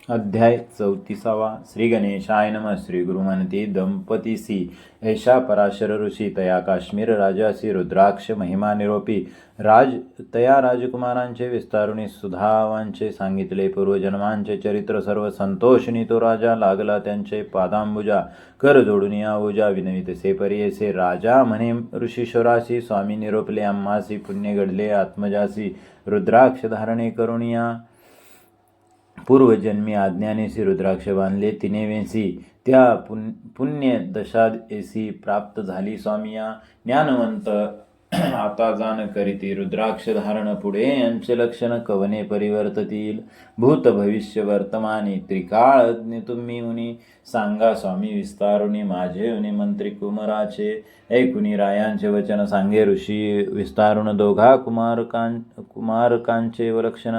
अध्याय 34 श्री गणेशाय नमः. श्री गुरुमनती दंपतीसी ऐशा पराशर ऋषी तया काश्मीर राजासी रुद्राक्ष महिमा निरोपी तया राजकुमारांचे विस्तारुनी सुधावांचे सांगितले पूर्वजन्मांचे चरित्र सर्व संतोषनी तो राजा लागला त्यांचे पादांबुजा कर जोडून या ओजा विनवितसे परियसे राजा म्हणे ऋषीश्वरासी स्वामी निरोपले आम्हासी पुण्य घडले आत्मजासी रुद्राक्ष धारणे करुणिया पूर्वजन्मी आज्ञानेसी रुद्राक्ष बांधले तिने वेसी त्या पुण्य दशाएसी प्राप्त झाली स्वामिया ज्ञानवंत आता जाण करीती रुद्राक्ष धारण पुढे यांचे लक्षण कवने परिवर्ततील भूत भविष्य वर्तमानी त्रिकाळ तुम्ही उनी सांगा स्वामी विस्तारुनी माझे उनी मंत्री कुमाराचे ऐकुनी रायांचे वचन सांगे ऋषी विस्तारुन दोघा कुमारकांचे लक्षण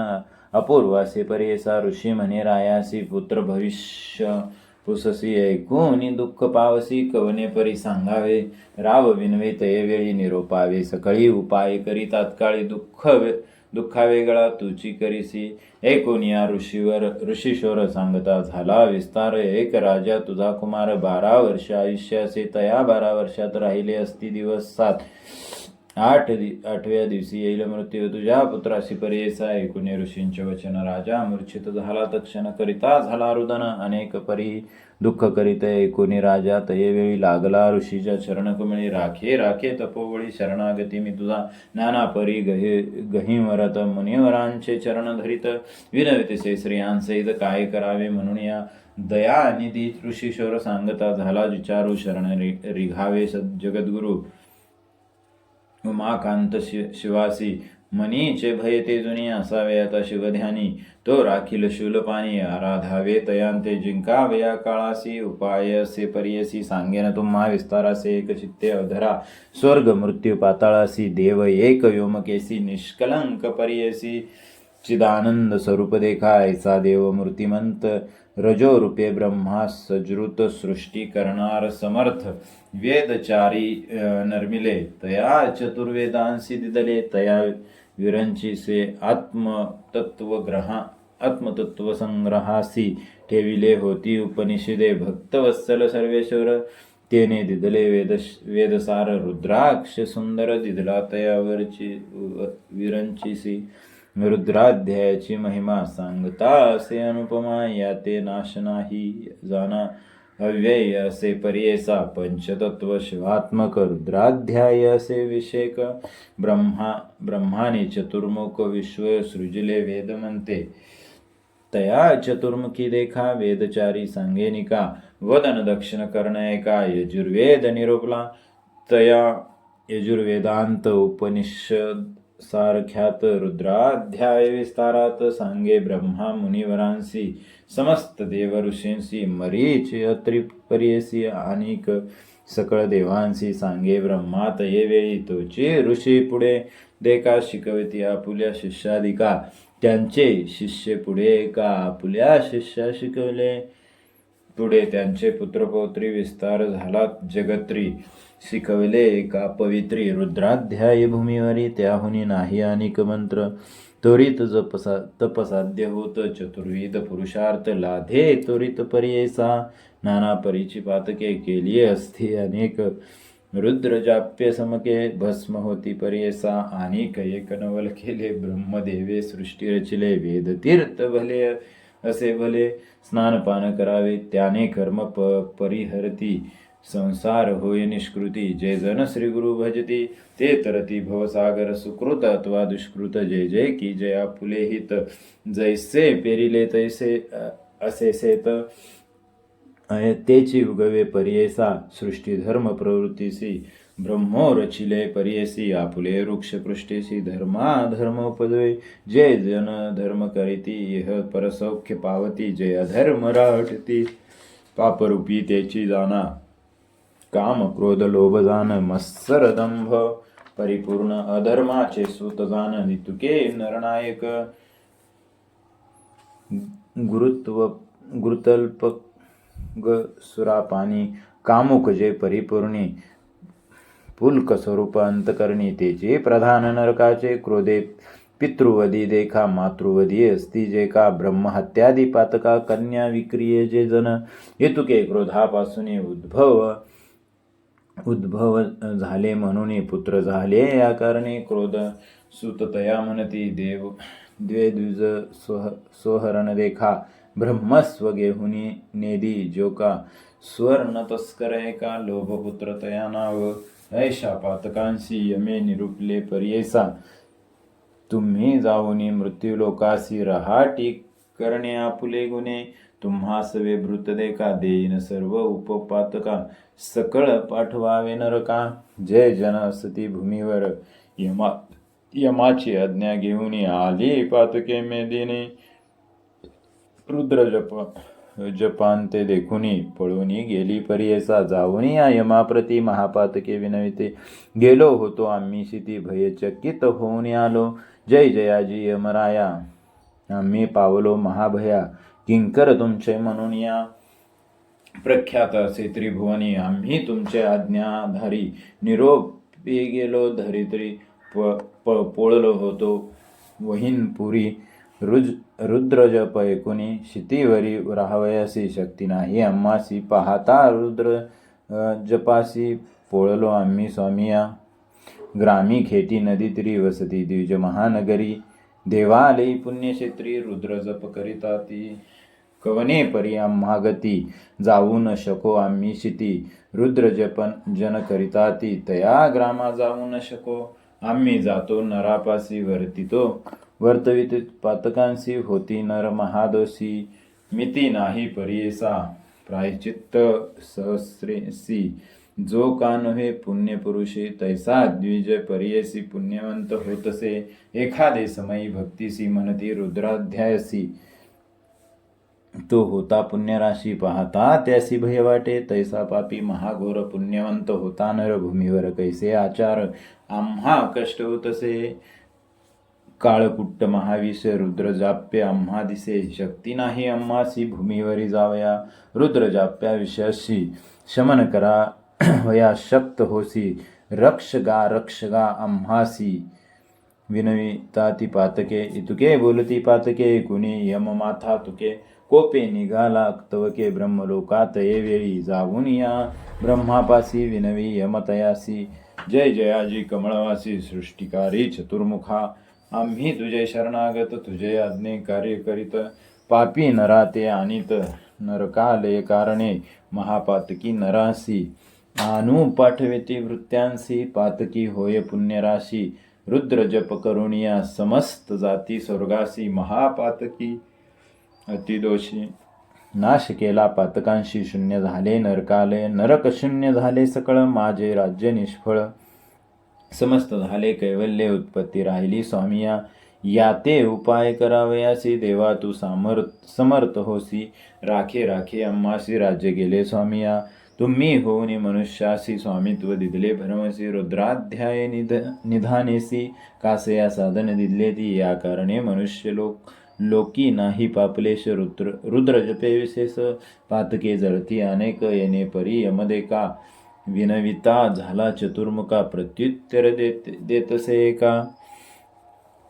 अपूर्वासे परेसा ऋषी म्हणे रायासी पुत्र भविष्य पुससी ऐकून दुःख पावसी कवने परी सांगावे राव विनवे तये वेळी निरोपावे सकळी उपाय करी तात्काळी दुःखा वेगळा तुची करीसी ऐकून या ऋषीश्वर सांगता झाला विस्तार एक राजा तुझा कुमार 12 वर्ष आयुष्याचे तया 12 वर्षात राहिले असती दिवस 7 8व्या दिवशी येईल मृत्यू तुझ्या पुत्राशी परेसा ऐकून ऋषींचे वचन राजा मूर्छित झाला तक्षण करिता झाला रुदन अनेक परी दुःख करीत ऐकून राजा तये वेळी लागला ऋषीच्या चरण कमळी राखे तपोवळी शरणागती मी तुझा नाना परी गहिवरत मुनिवरांचे चरण धरित विनवितसे श्रियांसहित काय करावे म्हणून या दयानिधी ऋषीश्वर सांगता झाला विचारू शरण रिघावे जगद्गुरु उमाकांत शिवासी मनीचे भय ते जुनी असावे आता शिवध्यानी तो राखील शूलपाणी आराधावे तयांते जिंकावे या काळासी उपाय से परियसी सांगेन तुम्हा विस्तारासे एक चित्ते अधरा स्वर्ग मृत्यू पाताळासी देव एक व्योमकेसी निष्कलंक परियसी चिदानंद स्वरूप देखा ऐसा देव मूर्तिमंत रजो रूपे ब्रह्मा सजृत सृष्टी करणार समर्थ वेदचारी नर्मिले तया चतुर्वेदांसी दिदले तया विरंची से आत्मतत्व संग्रहासी ठेविले होती उपनिषदे भक्तवत्सल सर्वेश्वर तेने दिदले वेदसार रुद्राक्ष सुंदर दिदला तयावरची विरंचीसी रुद्राध्यायाची महिमा सांगता असे अनुपमा याते नाश नाही जाना अव्यय असे पर्येसा पंचतत्व शिवात्मक रुद्राध्याय असे विषेक ब्रह्माने चतुर्मुख विश्व सृजिले वेद म्हणते तया चतुर्मुखी देखा वेदचारी सांगेनिका वदन दक्षिण कर्ण एका यजुर्वेद निरोपला तया यजुर्वेदांत उपनिषद सारख्यात रुद्राध्याय विस्तारात सांगे ब्रह्मा मुनिवरांसी समस्त देव ऋषींसी मरीच अत्रिपर्यसी अनेक सकळ देवांसी सांगे ब्रह्मा तये वेळी तोची ऋषी पुढे देखा शिकवती आपुल्या शिष्यादिका त्यांचे शिष्य पुढे एका आपुल्या शिष्या शिकवले पुढे त्यांचे पुत्रपौत्री विस्तार झाला जगत्री शिकवले एका पवित्री रुद्राध्याय भूमीवरी त्याहुनी नाही अनेक मंत्र त्वरित तपसाध्य होत चतुर्विध पुरुषार्थ लाधे त्वरित पर्येसा नाना परीची पातके केली असती अनेक रुद्रजाप्य समके भस्म होती पर्येसा अनेक एक नवल केले ब्रह्मदेवे सृष्टी रचिले वेद तीर्थ भले असे भले स्नानपान करावे त्याने कर्म परिहरती संसार होय निष्कृती जे जन श्री गुरु भजती ते तरती भवसागर सुकृत अथवा दुष्कृत जय जय की जया फुले हित जैसे पेरिले तैसे असे सेत तेची उगवे पर्येसा सृष्टी धर्म प्रवृत्तीसी ब्रह्मो रचिले पर्येसी आपुले वृक्ष पृष्ठेसी धर्म उपदवे जे जन धर्म करीती यह परसौख्य पावती जे अधर्म राहती पापरूपी तेची जाना काम क्रोध लोभ जान मत्सर दंभ परिपूर्ण अधर्माचे सूत जान नितुके नरनायक गुरुतल्प सुरापानी कामुक जे परिपूर्णी पुलक स्वरूप अंतकरणी तेचे प्रधान नरकाचे क्रोधे पितृवधी देखा मातृवधी असती जे का ब्रह्महत्यादी पातका कन्या विक्रिये जे जन हेतुके क्रोधापासून उद्भव झाले म्हणून पुत्र झाले या कारणे क्रोध सुततया म्हणती देव द्वेद्विज सोहरण देखा ब्रह्मस्व गेहुनी नेदी जो का स्वर्ण तस्कर एका लोभपुत्र तया नाव ऐशा पातकांशी यमे निरूपले पर्येसा तुम्ही जाऊनी मृत्यूलोकासी रहाटी करणे आपुले गुणे तुम्हास वेभृत देखा देईन सर्व उपपातका सकळ पाठवावे नरका जय जन असती भूमीवर यमाची आज्ञा घेऊन आली पातके मेदिने रुद्र जपांते देखुनी पळूनी गेली पर्येसा जाऊनी या यमाप्रती महापातके विनविते गेलो होतो आम्ही शिती भयचकित होऊन आलो जय जयाजी यमराया आम्ही पावलो महाभया किंकर तुमचे म्हणून या प्रख्यात असे त्रिभुवनी आम्ही तुमचे आज्ञाधारी निरोपी गेलो धरित्री पोळलो होतो वहीनपुरी रुद्रजप ऐकुनी शितीवरी राहावयासी शक्ती नाही आम्हासी पाहता रुद्र जपासी पोळलो आम्ही स्वामिया ग्रामी खेटी नदी तरी वसती द्विज महानगरी देवालयी पुण्यक्षेत्री रुद्र जप करिता ती कवने परी आम्हा गती जाऊ न शको आम्ही शिती रुद्र जपन जन करिता ती तया ग्रामा जाऊ न शको आम्ही जातो नरापासी वर्तवित पातकांसी होती नर महादोषी मिती नाही पर्येसा प्रायचित्त सहस्रेसी जो का नव्हे पुण्यपुरुषे तैसा द्विज पर्येसी पुण्यवंत होतसे एखादे समयी भक्तीसी म्हणती रुद्राध्यायसी तो होता पुण्यराशी पाहता त्यासी भय वाटे तैसा पापी महाघोर पुण्यवंत होता नर भूमीवर कैसे आचार आम्हा कष्ट होतसे काळकुट्ट महाविष रुद्रजाप्य आम्हा दिसे शक्ती नाही आम्हासी भूमीवरी जावया रुद्रजाप्या विषयाशी शमन करा वया शक्त होसी रक्षगा आम्हासी विनविता ती पातके इतुके बोलती पातके कुणी यम माथा तुके कोपे निघाला तवके ब्रह्मलोकात ये वेळी जाऊन या ब्रह्मापासी विनवी यमतयासी जय जयाजी कमळवासी सृष्टिकारी चतुर्मुखा आम्ही तुझे शरणागत तुझे आज्ञे कार्य करीत पापी नरा ते आणित नरकालय कारणे महापातकी नरासी आणू पाठविती वृत्यांसी पातकी होय पुण्यराशी रुद्र जप करुणिया समस्त जाती स्वर्गासी महापातकी अतिदोषी नाश केला पातकांशी शून्य झाले नरकालय नरक शून्य झाले सकळ माझे राज्य निष्फळ समस्त झाले कैवल्य उत्पत्ती राहिली स्वामिया याते उपाय करावयासी देवा तू समर्थ होसी राखे आम्हासी राज्य गेले स्वामिया तुम्ही होऊन मनुष्यासी स्वामित्व दिदले भरमसी रुद्राध्याय निधानेसी कासया साधन दिदले ती या कारणे मनुष्य लोकी नाही पापलेश रुद्र जपे विशेष पातके जळती अनेक येणे परी यमदेका विनविता झाला चतुर्मुखा प्रत्युत्तर देतसे एका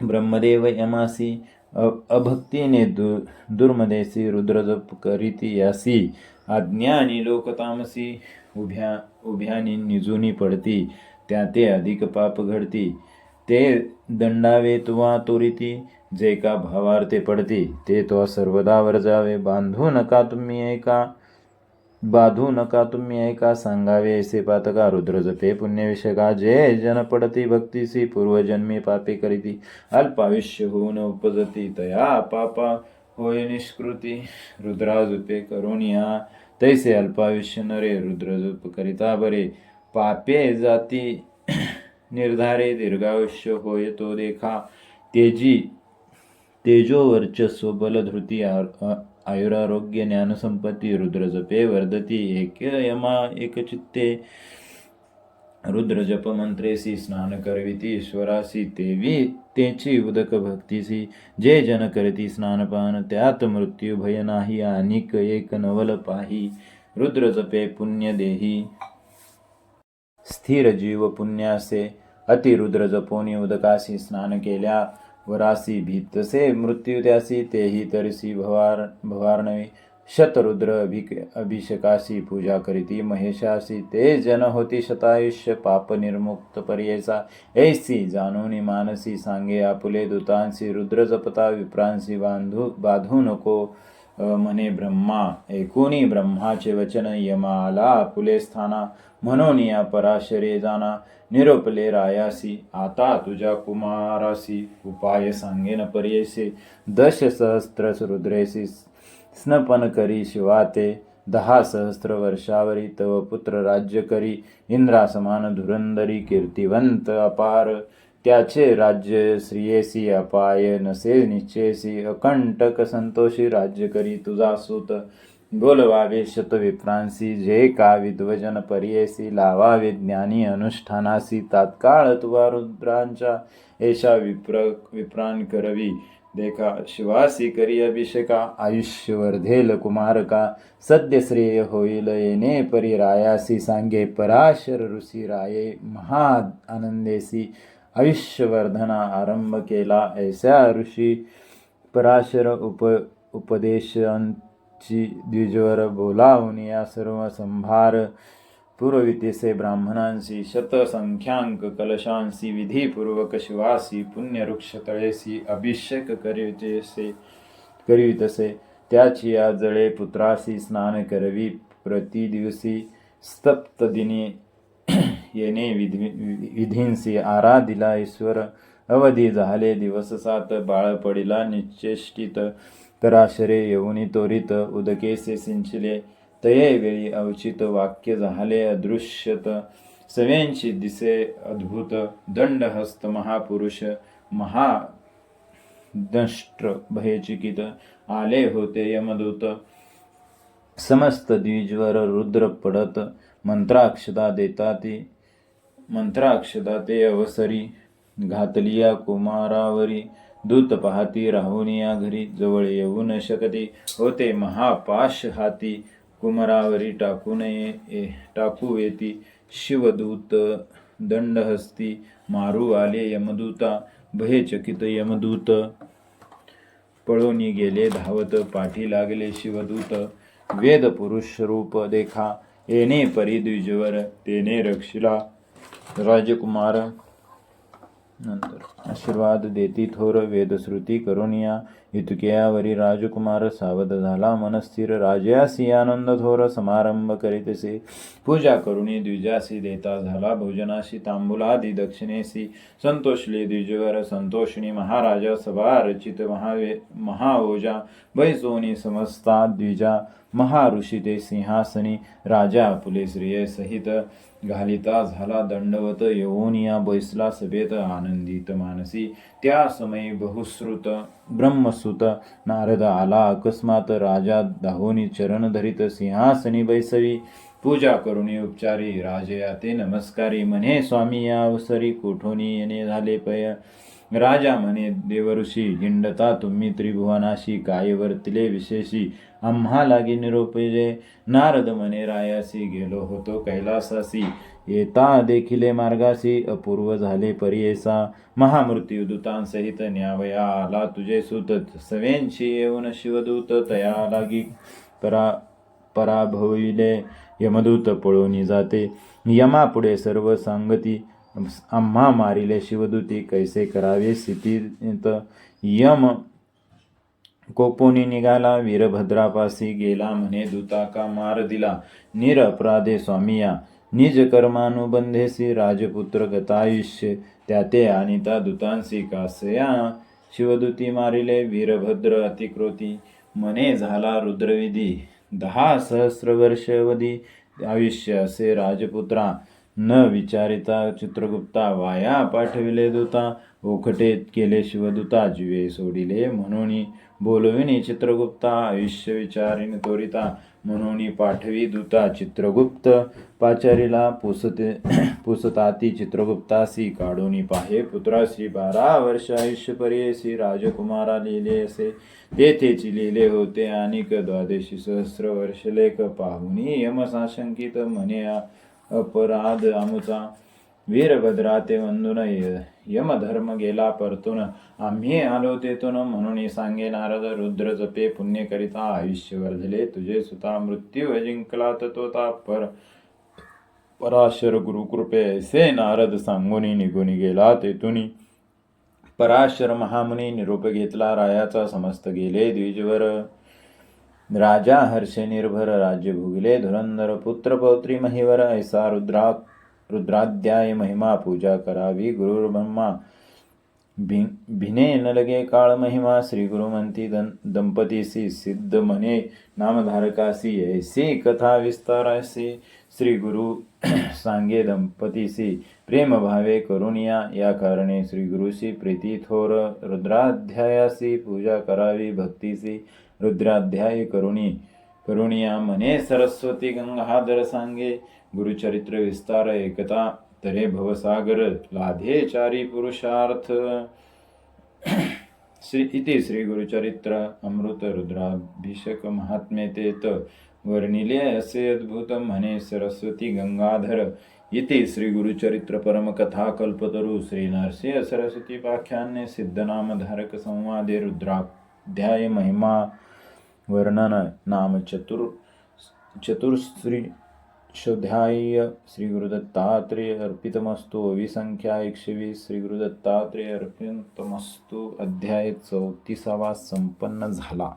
ब्रह्मदेव यमासी अभक्तीने दुर्मदेसी रुद्रजप करीती यासी अज्ञानी लोकतामसी उभ्यानी निजूनी पडती त्या ते अधिक पाप घडती ते दंडावे तुवा तोरिती जे का भावार्थे पडती ते तो सर्वदा वर जावे बांधू नका तुम्ही ऐका सांगावे ऐसे पातका रुद्रजपे पुण्यविषका जे जन पडती भक्तीसी पूर्वजन्मी पापे करीती अल्पायुष्य होऊन उपजती तया पापा होय निष्कृती रुद्राजपे करुणिया तैसे अल्पायुष्य नरे रुद्रजप करिता बरे पापे जाती निर्धारे दीर्घायुष्य होय तो देखा तेजो वर्चस्व बलधृती आयुरारोग्य ज्ञानसंपत्ती रुद्रजपे वर्धती यमा एकचित्ते रुद्रजप मंत्रेसी स्नान करविती ईश्वरासी तेची उदक भक्तीसी जे जन करती स्नानपान त्यात मृत्यू भय नाही अनिक एक नवल पाही रुद्रजपे पुण्य देही स्थिर जीव पुण्यासे अति रुद्रजपोनी उदकासी स्नान केल्या वरासी भीतसे मृत्यू त्यासी तेही तरसी भवार्णवी शतरुद्र अभिषेकाशी पूजा करीती महेशासी ते जन होती शतायुष्य पाप निर्मुक्त पर्येसा ऐसी जानोनी मानसी सांगे आपुले दूतांसी रुद्र जपता विप्रांसी बाधू नको म्हणे ब्रह्मा ऐकुनी ब्रह्माचे वचन यमाला आपुले स्थाना म्हणून या पराशरे जाना निरोपले रायासी आता तुझ्या कुमारासी उपाय सांगेन पर्येसे 10,000 रुद्रेसी स्नपन करी शिवाते 10,000 वर्षावरी तव पुत्र राज्य करी इंद्रासमान धुरंदरी कीर्तिवंत अपार त्याचे राज्य श्रियेसी अपाय नसे निश्चयसी अकंटक संतोषी राज्य करी तुझा सूत बोलवावे शतविप्रांसी जे का विद्वजन पर्येसी लावावे ज्ञानी अनुष्ठानासी तात्काळ तुवा रुद्रांच्या ऐशा विप्रान करवी देखा शिवासी करी अभिषेका आयुष्य वर्धेल कुमारका सद्य श्रेय होईल येणे परी रायासी सांगे पराशर ऋषी राये महा आनंदेसी आयुष्यवर्धना आरंभ केला ऐसा ऋषी पराशर उपदेशांची द्विजवर बोलावून या सर्व संभार पूर्ववितेसे ब्राह्मणांसी शतसंख्यांक कलशांसी विधीपूर्वक शिवासी पुण्यवृक्ष तळेसी अभिषेक करीतसे त्याची या जळे पुत्रासी स्नान करवी प्रतिदिवसी सप्तदिनी येणे विधींसी आराधिला ईश्वर अवधी झाले दिवस 7 बाळ पडिला निश्चेष्टित पराशरे येऊनी त्वरित उदकेसे सिंचिले तये वेळी अवचित वाक्य झाले अदृश्यत सवेंशी दिसे अद्भुत दंडहस्त महापुरुष महादंष्ट्र भयचिकित आले होते यमदूत समस्त द्विजवर रुद्र पडत मंत्राक्षदा ते अवसरी घातलिया कुमारावरी दूत पाहती राहुनिया घरी जवळ येऊ न शकती होते महापाश हाती कुमारावरी टाकू येती शिवदूत दंडहस्ती मारू आले यमदूता भयचकित यमदूत पळोनी गेले धावत पाठी लागले शिवदूत वेद पुरुष रूप देखा येणे परी द्विजवर तेने रक्षिला राजकुमार नंतर आशीर्वाद देती थोर वेदश्रुती करुनिया इतक्यावरी राजकुमार सावध झाला मनस्थिर राजयासी आनंद थोर समारंभ करीतसे पूजा करुणी द्विजासी देता झाला भोजनाशी तांबुलादी दक्षिणेसी संतोषले द्विजवर संतोषणी महाराजा सभा रचित महाओजा बैसोनी समस्ता द्विजा महाऋषी ते सिंहासनी राजा फुले श्रिय सहित घालिता झाला दंडवत येऊन या बैसला सभेत आनंदित मानसी त्या समयी बहुश्रुत ब्रह्मसुत नारद आला अकस्मात राजा धावोनी चरण धरित सिंहासनी बैसवी पूजा करुणी उपचारी राजया ते नमस्कारी म्हणे स्वामी या अवसरी कोठोनी येणे झाले पय राजा म्हणे देवऋषी हिंडता तुम्ही त्रिभुवनाशी काय वर्तिले विशेषी आम्हा लागी निरोपजे नारद म्हणे रायासी गेलो होतो कैलासासी येता देखिले मार्गासी अपूर्व झाले परियेसा महामृत्यूदूतांसहित न्यावया आला तुझे सुत सवेंशी येऊन शिवदूत तया लागी पराभविले यमदूत पळोनी जाते यमापुढे सर्व सांगती आम्हा मारिले शिवदूती कैसे करावे स्थितीत यम कोपोनी निघाला वीरभद्रापासी गेला म्हणे दूता का मार दिला निरपराधे स्वामिया निज कर्मानुबंधेसी राजपुत्र गतायुष्य त्याते अनिता दूतांसी कासया शिवदूती मारिले वीरभद्र अतिक्रोती म्हणे झाला रुद्रविधी 10,000 वर्ष अवधी आयुष्य असे राजपुत्रा न विचारिता चित्रगुप्ता वाया पाठविले दूता ओखटे केले शिवदूता जीवे सोडिले म्हणून बोलविनी चित्रगुप्ता आयुष्य विचारिन त्वरिता म्हणून पाठवी दूता चित्रगुप्त पाचारीला पुसताती चित्रगुप्तासी काढून पाहे पुत्रासी 12 वर्ष आयुष्य पर्येसी राजकुमारा लिहिले असे तेथेची लिहिले होते आणिक 12,000 वर्ष लेख पाहुनी यमसाशंकित म्हणे अपराध आमुचा वीरभद्रा ते वंदुन यमधर्म गेला परतून आम्ही आलो तेथून म्हणून सांगे नारद रुद्र जपे पुण्य करिता आयुष्य वर्धले तुझे सुता मृत्यू जिंकला तत्वता पराशर गुरुकृपे ऐसे नारद सांगुनी निघून गेला तेथुनी पराशर महामुनी निरोप घेतला रायाचा समस्त गेले द्विजवर राजा हर्षे निर्भर राज्य भोगले धुरंधर पुत्र पौत्री महिवर ऐसा रुद्राध्याय महिमा पूजा करावी गुरुर्ब्रह्मा भिने न लगे काळ महिमा श्री गुरुमंती दंपतीसी सिद्ध मने नामधारकासी ऐसी कथा विस्तारासी श्री गुरु सांगे दंपतीसी प्रेम भावे करुणिया या कारणे श्री गुरुशी प्रीती थोर रुद्राध्यायासी पूजा करावी भक्तीसी रुद्राध्याय करुणिया मने सरस्वती गंगाधर सांगे गुरुचरित्र विस्तार एकता तरे भवसागर लाधे चारी पुरुषार्थ इति श्री गुरुचरित्र अमृत रुद्राभिषेक महात्म्ये तेत वर्णिले असे अद्भुत म्हणे सरस्वती गंगाधर इति श्री गुरुचरित्र परम कथा कल्पतरु श्री नरसिंह सरस्वती पाख्यान्य सिद्धनामधारक संवादे रुद्राध्याय महिमा वर्णन नाम चतुर्श्रीशोध्याय श्री गुरुदत्तात्रेय अर्पितमस्तु विसंख्या 120 श्री गुरुदत्तात्रेय अर्पितमस्तु अध्याय 34 संपन्न झाला.